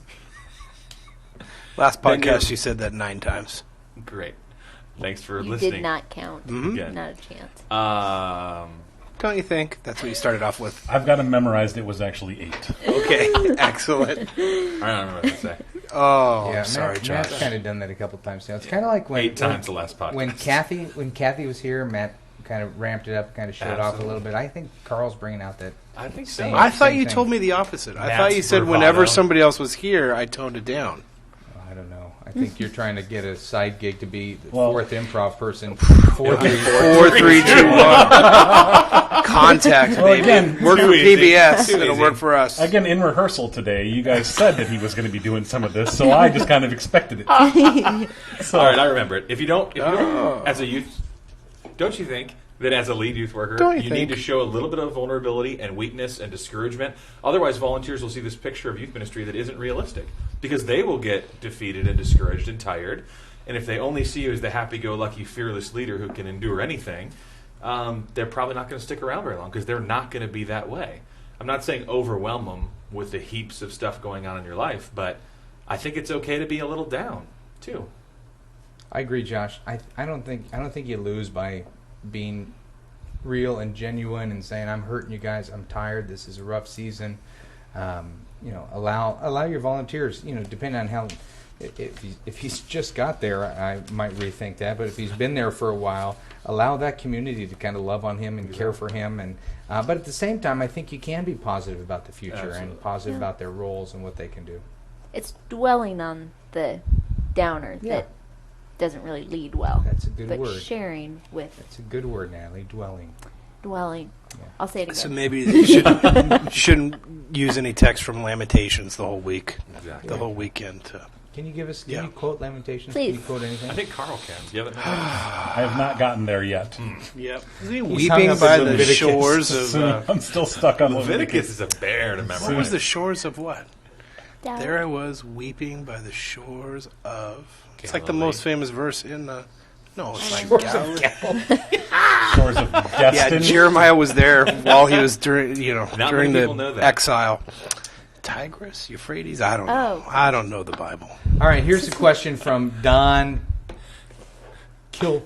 Last Then you're- podcast, you said that 9 times. Great. Thanks for You listening. did not count. Again. Not a chance. Don't you think? That's what you started off with. I've got them memorized. It was actually 8. Okay, excellent. I don't know what to say. Oh, Yeah, sorry, Matt's Josh. kind of done that a couple times now. It's kind of like when 8 times the last podcast. when Kathy was here, Matt kind of ramped it up, kind of showed off a little bit. I think Carl's bringing out that. I think so. Same. I thought you thing. told me the opposite. I Matt's thought you said bravado. whenever somebody else was here, I toned it down. I don't know. I think you're trying to get a side gig to be the Well- fourth improv person. 4, 3, 2, 1. Contact, Well, baby. again, Work for too easy. PBS. Too It'll easy. work for us. Again, in rehearsal today, you guys said that he was going to be doing some of this, so I just kind of expected it. So, All right, I remember it. If you don't, as a youth, don't you think that as a lead youth worker, Don't you you need think? to show a little bit of vulnerability and weakness and discouragement? Otherwise, volunteers will see this picture of youth ministry that isn't realistic because they will get defeated and discouraged and tired. And if they only see you as the happy-go-lucky, fearless leader who can endure anything, they're probably not going to stick around very long because they're not going to be that way. I'm not saying overwhelm them with the heaps of stuff going on in your life, but I think it's okay to be a little down too. I agree, Josh. I don't think you lose by being real and genuine and saying I'm hurting you guys. I'm tired. This is a rough season. Allow your volunteers. Depending on how. If he's just got there, I might rethink that. But if he's been there for a while, allow that community to kind of love on him and care for him. And but at the same time, I think you can be positive about the future Absolutely. and positive about their roles and what they can do. It's dwelling on the downer Yeah. that doesn't really lead well. That's a good but word. sharing with It's a good word, Natalie. Dwelling. dwelling. I'll say it again. So maybe you shouldn't use any text from Lamentations the whole week, Exactly. the whole weekend. Can you give us? Yeah. Can you quote Lamentations? Please. Can you quote anything? I think Carl can. Do you have it? I have not gotten there yet. Yep. Is he hung weeping up by in the Leviticus. shores of? I'm still stuck on Leviticus is a bear to memorize. What was the shores of what? Down. There I was weeping by the shores of. It's like the Galilee. most famous verse in. No, it's like Shores of Galilee. Shores of Yeah, Destiny. Jeremiah was there while he was during Not during many people know the that. exile. Tigris, Euphrates. I don't know. Oh. I don't know the Bible. All right, here's a question from Don Kilpop.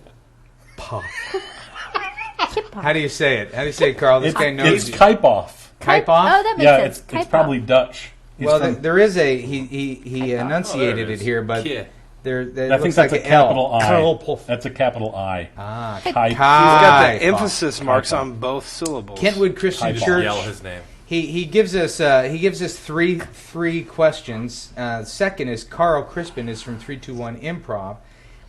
How do you say it? How do you say it, Carl? This guy knows It's you. Kipoff. Oh, Kipoff? that makes Yeah, sense. it's Kaipa. probably Dutch. He's Well, from- there is a he enunciated it it is. here, but Yeah. there I think looks that's like a an L. capital I. Kilpop. That's a capital I. Ah, Kai- He's got the Kipoff. emphasis marks on both syllables. Kentwood Christian Kipoff. Church. Yell his name. He gives us three questions. Second is Carl Crispin is from 321 Improv.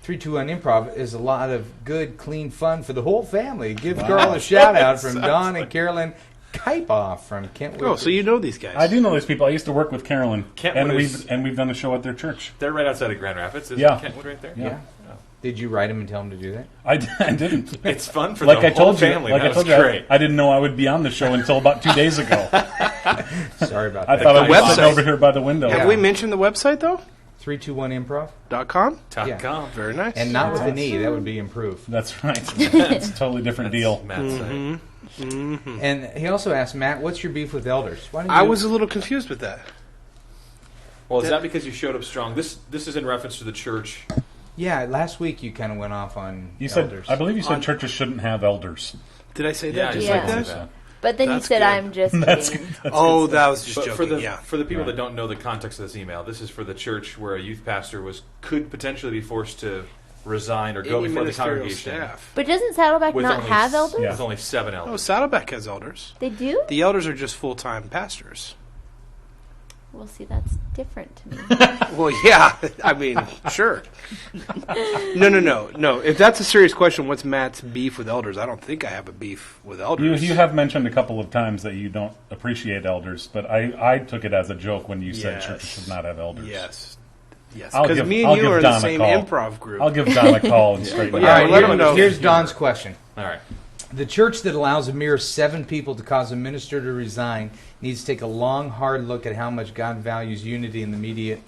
321 Improv is a lot of good, clean fun for the whole family. Give Carl a shout out from Don and Carolyn Kipoff from Kentwood. Oh, so you know these guys. I do know these people. I used to work with Carolyn, Kentwood and is- we've done a show at their church. They're right outside of Grand Rapids. Isn't Yeah. Kentwood right there? Yeah. Did you write him and tell him to do that? I didn't. It's fun for Like the I whole told you, family. like that I told was you, great. I didn't know I would be on the show until about 2 days ago. Sorry about I that. thought I was website. sitting over here by the window. Have we mentioned the website though? 321improv. .com? Yeah. .com. Very nice. And not with an E. That would be improved. That's right. It's a totally different deal. Matt's Mm-hmm. site. And he also asked, Matt, what's your beef with elders? Why don't I you- was a little confused with that. Well, is that because you showed up strong? This is in reference to the church. Yeah, last week you kind of went off on You said, elders. I believe you said churches shouldn't have elders. Did I say Yeah, that just you like did that? say that. But then That's you said, good. I'm just kidding. Oh, that was just But joking. for the people Right. that don't know the context of this email, this is for the church where a youth pastor could potentially be forced to resign or go Any before the ministerial congregation staff. But doesn't Saddleback with not only have elders? Yeah. with only 7 Oh, elders. Saddleback has elders. They do? The elders are just full-time pastors. Well, see, that's different to me. Well, yeah. I mean, sure. No. If that's a serious question, what's Matt's beef with elders? I don't think I have a beef with elders. You have mentioned a couple of times that you don't appreciate elders, but I took it as a joke when you said Yes. churches should not have elders. Yes. I'll Because give- me and I'll you give are in the Don a same call. improv group. I'll give Don a call and straighten Yeah, it out. let him know. Here's Don's question. All right. The church that allows a mere 7 people to cause a minister to resign needs to take a long, hard look at how much God values unity in the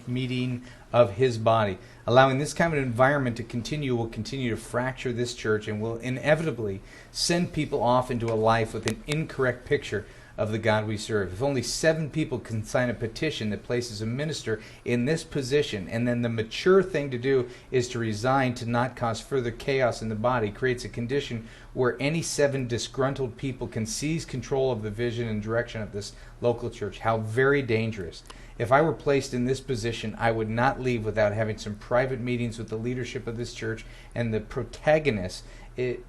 meeting of His body. Allowing this kind of environment to continue will continue to fracture this church and will inevitably send people off into a life with an incorrect picture of the God we serve. If only 7 people can sign a petition that places a minister in this position, and then the mature thing to do is to resign to not cause further chaos in the body, creates a condition where any 7 disgruntled people can seize control of the vision and direction of this local church. How very dangerous. If I were placed in this position, I would not leave without having some private meetings with the leadership of this church and the protagonists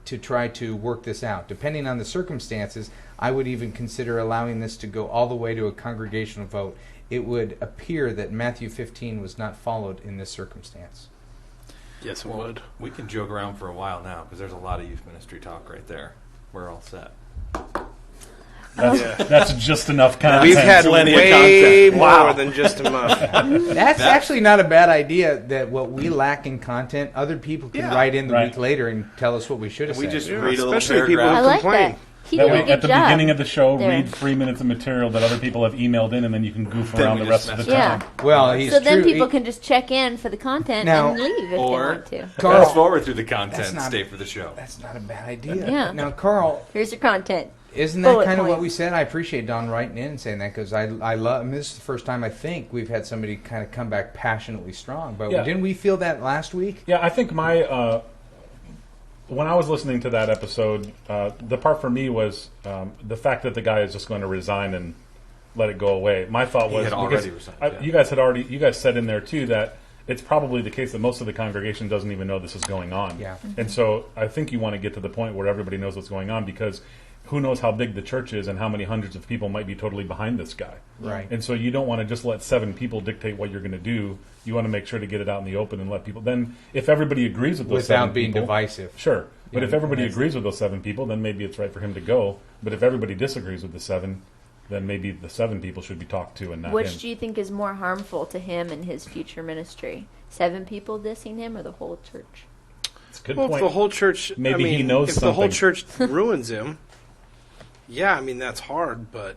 to try to work this out. Depending on the circumstances, I would even consider allowing this to go all the way to a congregational vote. It would appear that Matthew 15 was not followed in this circumstance. Yes, it would. We can joke around for a while now because there's a lot of youth ministry talk right there. We're all set. That's just enough content. We've had Plenty of way content. more Wow. than just enough. That's actually not a bad idea, that what we lack in content, other people can Yeah. wite in the Right. week later and tell us what we should have We said. just Yeah, read a little especially people paragraph. who I like complain. that. He That did way, a good at the job. beginning of the show, there. read 3 minutes of material that other people have emailed in, and then you can goof Then around we the just rest of the mess Yeah. time. Well, he's So then true. people can just check in for the content Now- and leave if Or- they want to. Carl, Fast forward through the content That's and not- stay for the show. that's not a bad idea. Yeah. Now, Carl, Here's your content. isn't that Bullet kind of what points. we said? I appreciate Don writing in and saying that, because I love. I mean, this is the first time I think we've had somebody kind of come back passionately strong. But Yeah. didn't we feel that last week? Yeah, I think my when I was listening to that episode, the part for me was the fact that the guy is just going to resign and let it go away. My thought was had already resigned, yeah. you guys said in there too that it's probably the case that most of the congregation doesn't even know this is going on. Yeah. And so I think you want to get to the point where everybody knows what's going on, because who knows how big the church is and how many hundreds of people might be totally behind this guy. Right. And so you don't want to just let 7 people dictate what you're going to do. You want to make sure to get it out in the open and let people. Then, if everybody agrees with those 7 Without being people, divisive. sure. But Yeah, if everybody that's- agrees with those 7 people, then maybe it's right for him to go. But if everybody disagrees with the 7, then maybe the 7 people should be talked to and not Which him. do you think is more harmful to him and his future ministry? 7 people dissing him or the whole church? It's a good Well, if point. the whole church, Maybe I mean, he knows if the whole something. church ruins him, yeah, I mean that's hard, but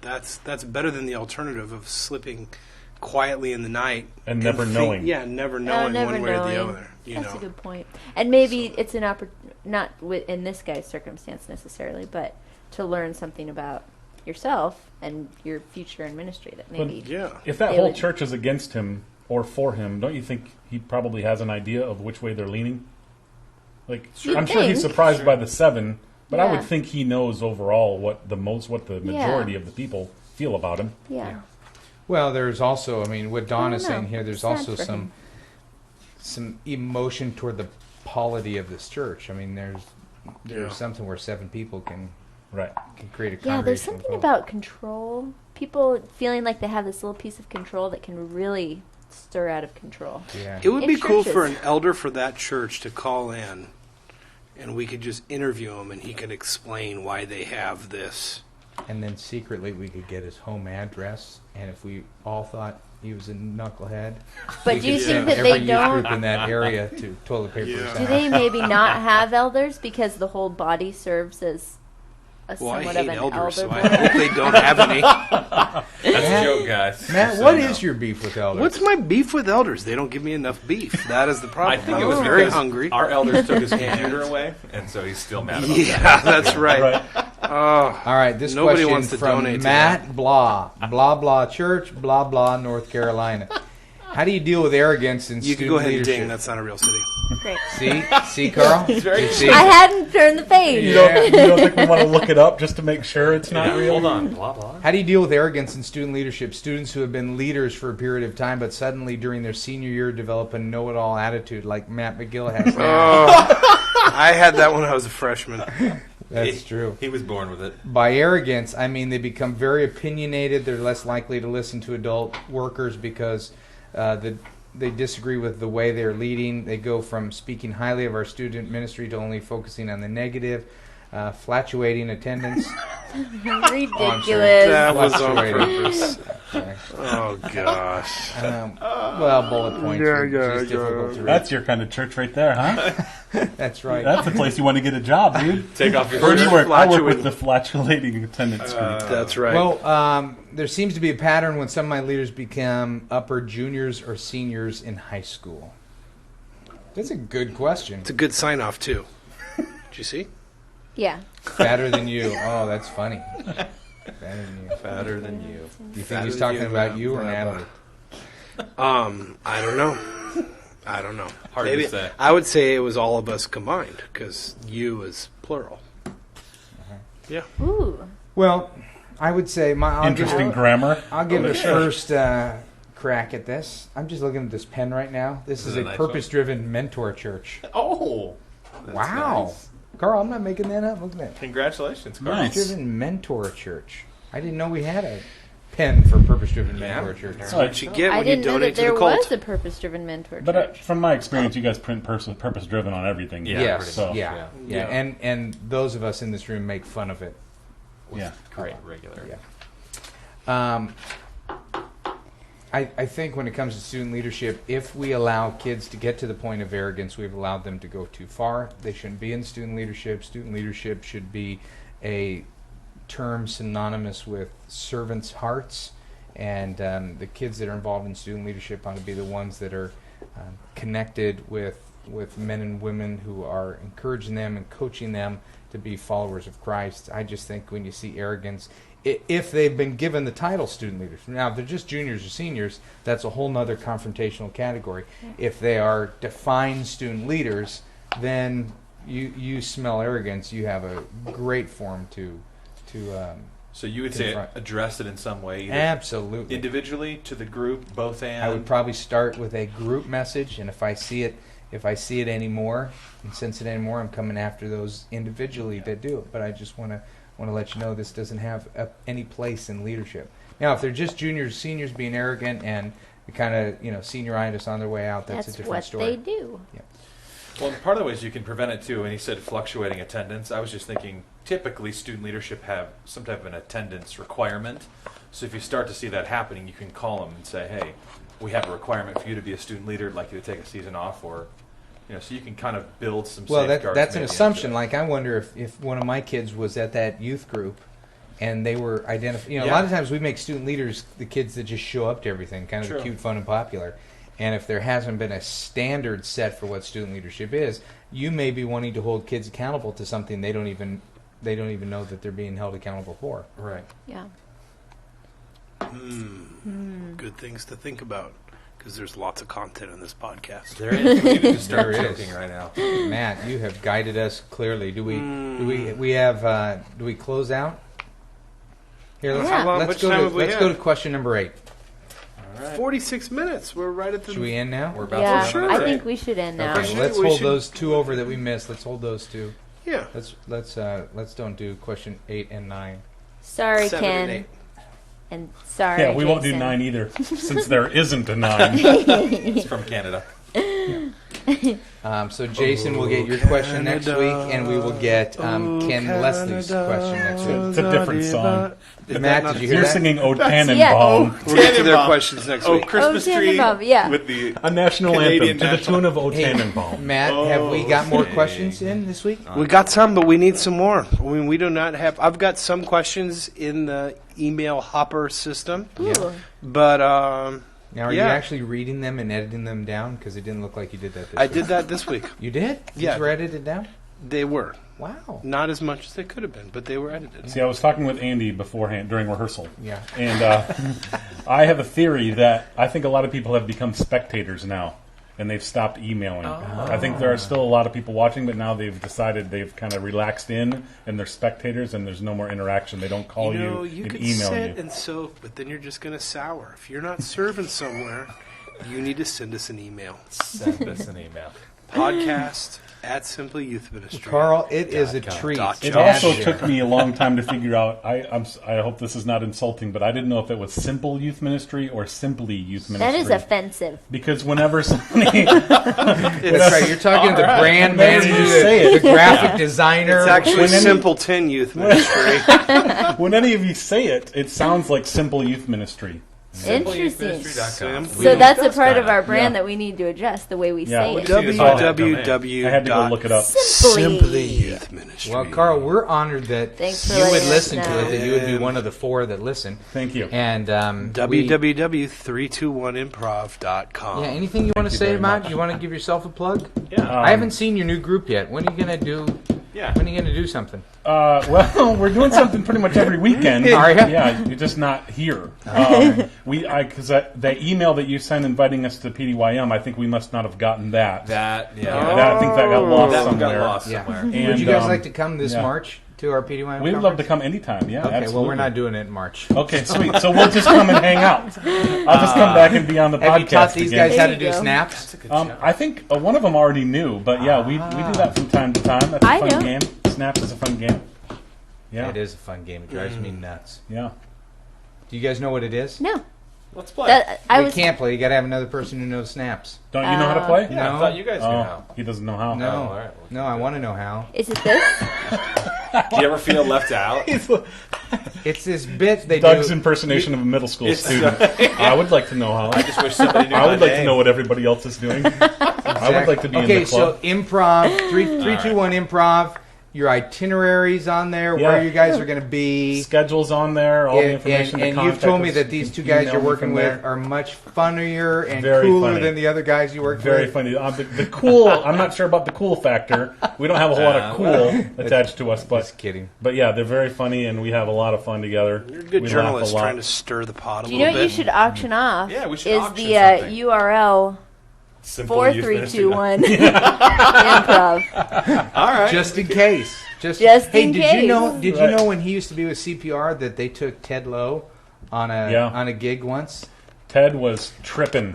that's better than the alternative of slipping quietly in the night And never knowing. Yeah, never knowing never one way or the knowing. other. You That's know, a good point. And maybe it's an not in this guy's circumstance necessarily, but to learn something about yourself and your future in ministry that maybe. yeah. If that They whole would- church is against him or for him, don't you think he probably has an idea of which way they're leaning? Like, You'd I'm sure he's think. surprised by the 7, but I would Yeah. think he knows overall what the majority of the people feel about him. Yeah. Well, there's also, I mean, what Don I is don't saying know. here, there's It's sad also for some him. emotion toward the polity of this church. I mean, there's Yeah. something where 7 people can Right. create a Yeah, there's congregational something vote. about control. People feeling like they have this little piece of control that can really stir out of control. Yeah. It would In be cool churches. for an elder for that church to call in, and we could just interview him, and he could explain why they have this. And then secretly we could get his home address, and if we all thought he was a knucklehead, But we do you could think send that every they youth don't? group in that area to toilet paper his Yeah. house. Do they maybe not have elders because the whole body serves as a Well, I somewhat hate of an elders, elder so I board? hope they don't have any. That's Matt- a joke, guys. Matt, Just so what you know. is your beef with elders? What's my beef with elders? They don't give me enough beef. That is the problem. I think it was very because hungry. our elders took his computer away, and so he's still mad about Yeah, that's right. Right. Oh, All right, this Nobody question wants to from donate to Matt Blah, blah blah Church, blah blah North Carolina. How do you deal with arrogance in you student can go ahead and leadership? ding. That's not a real city. Great. See, Carl. You see? I hadn't turned the page. You don't think we want to look it up just to make sure it's not Yeah, real? hold on, blah blah. How do you deal with arrogance in student leadership? Students who have been leaders for a period of time, but suddenly during their senior year develop a know-it-all attitude, like Matt McGill has now. I had that when I was a freshman. That's true. He was born with it. By arrogance, I mean they become very opinionated. They're less likely to listen to adult workers because they disagree with the way they're leading. They go from speaking highly of our student ministry to only focusing on the negative, fluctuating attendance. Ridiculous. That was on Fluctuating. purpose. Sorry. Oh gosh. Well, bullet points are just difficult to read. That's your kind of church right there, huh? That's right. That's the place you want to get a job, dude. Take off your Where do you work? I work with Flatulating. the flatulating attendance group. That's right. Well, there seems to be a pattern when some of my leaders become upper juniors or seniors in high school. That's a good question. it's a good sign off too. Did you see? Yeah. Fatter than you. Oh, that's funny. Fatter than you. Fatter than you. Do you think Fatter he's than talking you, about you or blah, Natalie? I don't know. I don't know. Hard to say. I would say it was all of us combined because you is plural. Yeah. Ooh. Well, I would say Interesting grammar. I'll give it a first crack at this. I'm just looking at this pen right now. This is it a a nice one? purpose-driven mentor church. Oh, Wow. nice. Carl, I'm not making that up. Look at that. Congratulations, Carl. Nice. Purpose-Driven Mentor Church. I didn't know we had a pen for Purpose-Driven Mentor Church. That's what you get I when you didn't know donate that to there the cult. was a purpose-driven mentor But church. from my experience, you guys print purpose-driven on everything. Yeah, Yes. So, Yeah. Yeah. And those of us in this room make fun of it. yeah. Great, regular. Yeah. I think when it comes to student leadership, if we allow kids to get to the point of arrogance, we've allowed them to go too far. They shouldn't be in student leadership. Student leadership should be a term synonymous with servants' hearts. And the kids that are involved in student leadership ought to be the ones that are connected with men and women who are encouraging them and coaching them to be followers of Christ. I just think when you see arrogance, if they've been given the title student leaders. Now, if they're just juniors or seniors, that's a whole nother confrontational category. If they are defined student leaders, then you smell arrogance. You have a great form to So you would say Confront. address it in some way, either absolutely. individually, to the group, both and. I would probably start with a group message, and if I see it anymore and sense it anymore, I'm coming after those individually that do it. But I just want to let you know this doesn't have any place in leadership. Now, if they're just juniors, seniors being arrogant and kind of senioritis on their way out, that's a different what story. they do. Well, part of the ways you can prevent it too, and he said fluctuating attendance. I was just thinking, typically student leadership have some type of an attendance requirement. So if you start to see that happening, you can call them and say, "Hey, we have a requirement for you to be a student leader. I'd like you to take a season off," or so you can kind of build some. Well, safeguards that's an maybe assumption. into it. Like, I wonder if one of my kids was at that youth group and they were identifying. A Yeah. lot of times we make student leaders the kids that just show up to everything, kind of True. cute, fun, and popular. And if there hasn't been a standard set for what student leadership is, you may be wanting to hold kids accountable to something they don't even know that they're being held accountable for. Right. Yeah. Good things to think about, because there's lots of content in this podcast. There is. We need to just start There is. joking right now. Matt, you have guided us clearly. Do we close out? Here, let's, Yeah. How let's much go time to have we let's go had? to question number 8. 46 minutes. We're right at the. Should we end now? We're about Yeah, to sure. I think we should end now. Okay, should- let's we hold should- those 2 over that we missed. Let's hold those 2. Yeah. Let's don't do question 8 and 9. Sorry, 7 and Ken. 8. And sorry, Yeah, we won't do Jason. 9 either, since there isn't a 9. It's from Canada. So Jason will get your question next week, and we will get Ken Leslie's question next week. It's a different song. Matt, did you hear You're that? singing "O yeah, Tannenbaum," We'll get to their questions next Oh, week. Christmas Oh, tree Tannenbaum, yeah. with the a national Canadian anthem to the national- tune of "O Hey, Tannenbaum." Matt, have we got more Okay. questions in this week? We got some, but we need some more. I mean, we do not have. I've got some questions in the email hopper system, Ooh. but Now, are you Yeah. actually reading them and editing them down? Because it didn't look like you did that this I week. did that this week. You did? Yeah. These were edited down? They were Wow. not as much as they could have been, but they were edited. See, I was talking with Andy beforehand during rehearsal. Yeah. And I have a theory that I think a lot of people have become spectators now, and they've stopped emailing. I think there are still a lot of people watching, but now they've decided they've kind of relaxed in, and they're spectators, and there's no more interaction. They don't call You you and could email sit you. and soak, but then you're just going to sour. If you're not serving somewhere, you need to send us an email. send us an email. Podcast at Simply Youth Ministry. Carl, it is a .com. treat. Dot It com. also Sure. took me a long time to figure out. I hope this is not insulting, but I didn't know if it was Simple Youth Ministry or Simply Youth Ministry. That is offensive. Because whenever somebody, That's right. You're talking to the brand Whenever manager, you say the graphic designer. It's actually When any- Simpleton Youth Ministry. when any of you say it, it sounds like Simple Youth Ministry. Interesting. SimpleYouthMinistry.com. So that's a part of kinda- our brand Yeah. that we need to adjust the way we Yeah. say Well, it. www. I had to go look it up. Simply Youth Ministry. Well, Carl, we're honored that Thanks for you would letting us listen to know. it, that you would be one of the 4 that listen. Thank you. And www.321improv.com. yeah, anything you want to you say very about? much. You want to give yourself a plug? Yeah. I haven't seen your new group yet. When are you gonna do? Yeah. When are you gonna do something? Well, we're doing something pretty much every weekend. Are ya? Yeah, you're just not here. Because the email that you sent inviting us to PDYM, I think we must not have gotten that. That, I think that got lost that one somewhere. got lost Yeah. somewhere. And, Would you guys like to come this yeah. March to our PDY? We'd love to come anytime. Yeah, Okay, absolutely. well, we're not doing it in March. Okay, sweet. So we'll just come and hang out. I'll just come back and be on the Have podcast you taught these again. guys how There to you do go. snaps? I think one of them already knew, but yeah, we do that from time to time. That's a I fun know. game. Snaps is a fun game. Yeah, It is a fun game. It drives me nuts. yeah. Do you guys know what it is? No. Let's play. We can't play. You got to have another person who knows snaps. Don't you know how to play? yeah, I No. thought you guys knew Oh, how. he doesn't know how. No, all right. no, I want to know how. Is it this? Do you ever feel left out? It's this bit they Doug's do. impersonation of a middle school It's- student. I would like to know how. I just wish somebody knew I my would like to name. know what everybody else is doing. I would like to be in Okay, the club. so improv, three, two, one, improv. Your itineraries on there, Yeah. where you guys are going to be. Schedules on there, all the And, information. and to you've told contact me us. that these two Email guys you're me working from with there. are much funnier and Very cooler funny. than the other guys you work Very with. funny. The cool, I'm not sure about the cool factor. We don't have a whole lot of cool attached to us, Just kidding. but yeah, they're very funny, and we have a lot of fun together. You're a good We journalist laugh a lot. trying to stir the pot a Do you know little what you bit. should auction off? Yeah, we should Is auction the something. URL Simple youth ministry. 4321 improv. All right. Just in case. Just Just did in you case. know? Did Right. you know when he used to be with CPR that they took Ted Lowe on a gig once? Ted was tripping.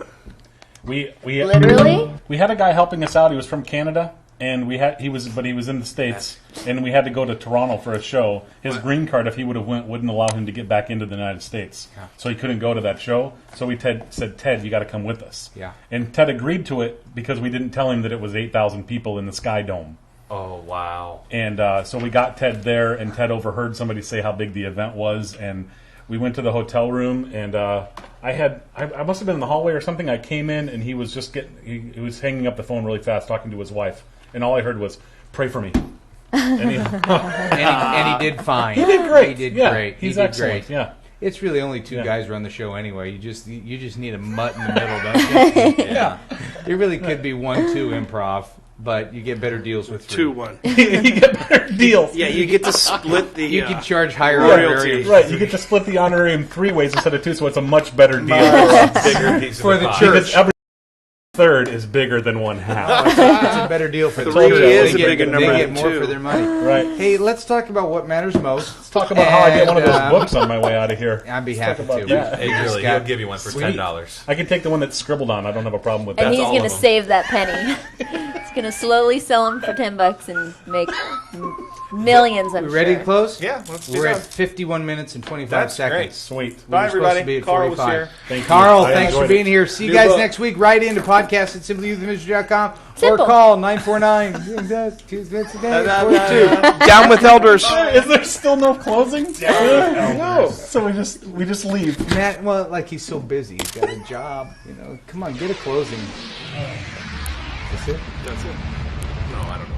We Literally? we had a guy helping us out. He was from Canada, and he was in the States, and we had to go to Toronto for a show. His green card, if he would have wouldn't allow him to get back into the United States, so he couldn't go to that show. So we said, Ted, you got to come with us. Yeah. And Ted agreed to it because we didn't tell him that it was 8,000 people in the Sky Dome. Oh, wow. And so we got Ted there, and Ted overheard somebody say how big the event was, and we went to the hotel room, and I must have been in the hallway or something. I came in, and he was just he was hanging up the phone really fast, talking to his wife, and all I heard was, "Pray for me." And And he did fine. he did great. He did Yeah, great. He's he did excellent. great. Yeah. It's really only two Yeah. guys run the show anyway. You just need a mutt in the middle, don't you? Yeah. It really could be 1-2 improv, but you get better deals with 2-1. You get better deals. Yeah, you get to split the. You can charge higher royalty. honorariums Right, you get to split the honorarium 3 ways instead of 2, so it's a much better deal Bigger piece of For the pie. church. because every third is bigger than one half. It's a better deal for the Three church. is They a get- bigger number They get than more 2. for their money. Right. Hey, let's talk about what matters most. Let's talk about how I get one of those And, books on my way out of here. I'd be Let's happy talk to. about that. Hey, just really, got- he'll give you one for Sweet. $10. I can take the one that's scribbled on. I don't have a problem with that. And he's all going to of them. save that penny. He's going to slowly sell them for $10 and make millions, I'm We ready sure. to close? Yeah, let's do We're at that. 51 minutes and 25 That's seconds. great. Sweet. Bye, We're supposed to be everybody. at Carl was 45. here. Thank you. Carl, I thanks for enjoyed being it. here. See you New guys book. next week. Write into podcast at simpleyouthministry.com or Simple. call 949-242. Down with elders. Is there still no closing? No. So we just leave. Matt, well, like he's so busy. He's got a job. You know, come on, get a closing. That's it? That's it. No, I don't know.